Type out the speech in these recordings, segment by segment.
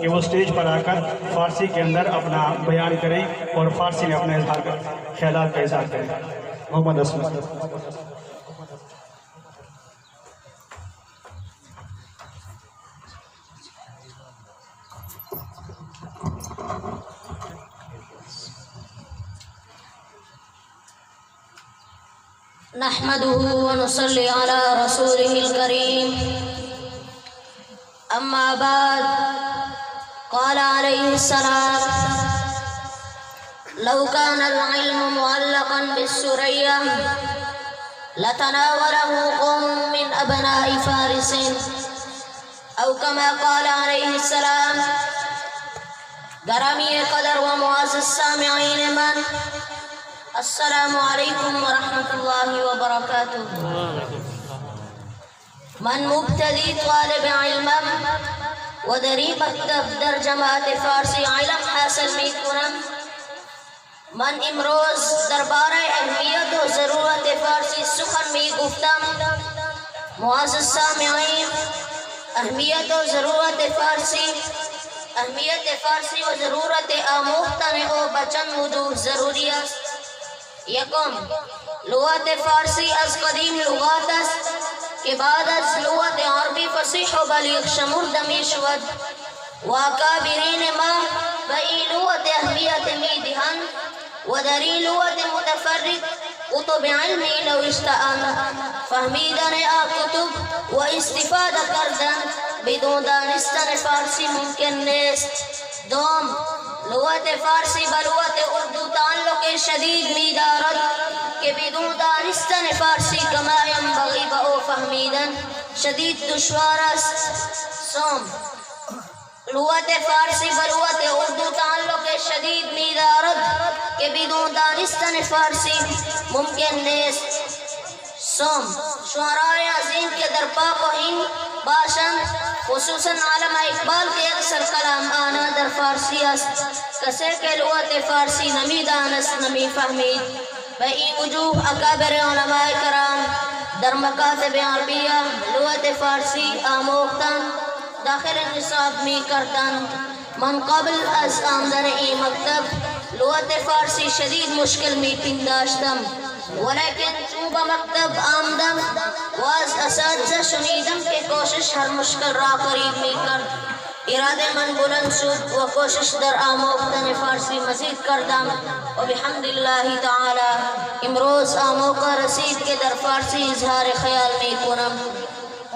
کہ وہ سٹیج پر آ کر فارسی کے اندر اپنا بیان کریں اور فارسی میں اپنے خیالات کا اظہار کریں۔ محمد عصمت۔ نحمده ونصلي على رسوله الكريم أما بعد قال عليه السلام لو كان العلم معلقا بالسرية لتناوله قوم من أبناء فارس أو كما قال عليه السلام۔ گرامی قدر و معزز سامعین من، السلام علیکم ورحمۃ اللہ وبرکاتہ۔ من مبتدی طالب علمم و دری مکتب در جماعت فارسی علم حاصل می کنم، من امروز دربار اہمیت و ضرورت فارسی سخن می گفتم۔ معزز سامعین، اہمیت و ضرورت فارسی و ضرورت آموختن او بچن وجوه ضروری است۔ یکم، لغت فارسی از قدیم لغات است که بعد از لغت عربی فصیح و بلیغ شمرده می شود و اکابرین ما به این لغت اهمیت می دهند و در این لغت متفرد کتب علمی نوشته‌اند۔ فهمیدن کتب و استفاده کردن بدون دانستن فارسی ممکن نیست۔ دوم، لغت فارسی به لغت اردو تعلق شدید می دارد که بدون دانستن فارسی کما ینبغی به او فهمیدن شدید دشوار است۔ سوم، لغت فارسی به لغت اردو تعلق شدید می دارد که بدون دانستن فارسی ممکن نیست۔ سوم، شعرای عظیم که در پاک و هند باشند، خصوصاً علامہ اقبال کے اکثر کلام آنا در فارسی است، کسی که لغت فارسی نمی دانست نمی فهمید۔ به این وجوه اکابر علماء کرام در مکاتب عربیہ لغت فارسی آموختن داخل نصاب می کردند۔ من قبل از آمدن این مکتب لغت فارسی شدید مشکل می پنداشتم، ولیکن چون به مکتب آمدم و از اساتذه شنیدم که کوشش هر مشکل را قریب می کرد، اراده من بلند شد و کوشش در آموختن فارسی مزید کردم و بحمد الله تعالی امروز آموخته رسید که در فارسی اظهار خیال می کنم۔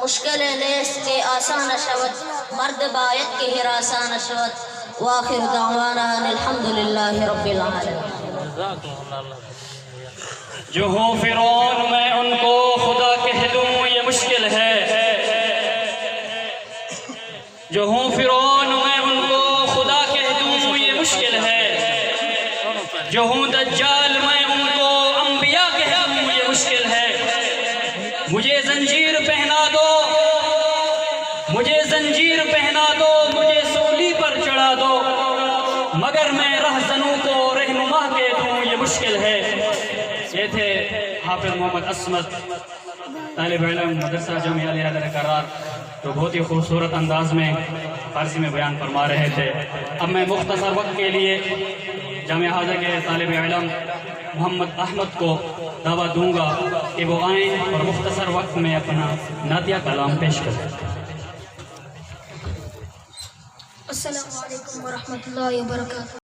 مشکل نیست که آسان شود، مرد باید که ہراسان شود۔ وآخر دعوانا ان الحمد لله رب العالمین۔ جو ہوں فرعون میں ان کو خدا کہہ دوں یہ مشکل ہے، جو ہوں فرعون میں ان کو خدا کہہ دوں یہ مشکل ہے، جو ہوں دجال میں ان کو انبیاء کہہ دوں یہ مشکل ہے۔ مجھے زنجیر پہنا دو، مجھے زنجیر پہنا دو، مجھے سولی پر چڑھا دو، مگر میں رہزنوں کو رہنما کہہ دوں یہ مشکل ہے۔ یہ تھے حافظ محمد عصمت، طالب علم مدرسہ جامعہ علیہ حیدر کرار، جو بہت ہی خوبصورت انداز میں فارسی میں بیان فرما رہے تھے۔ اب میں مختصر وقت کے لیے جامعہ حاضر کے طالب علم محمد احمد کو دعوت دوں گا کہ وہ آئیں اور مختصر وقت میں اپنا نعتیہ کلام پیش کریں۔ السلام علیکم ورحمۃ اللہ وبرکاتہ۔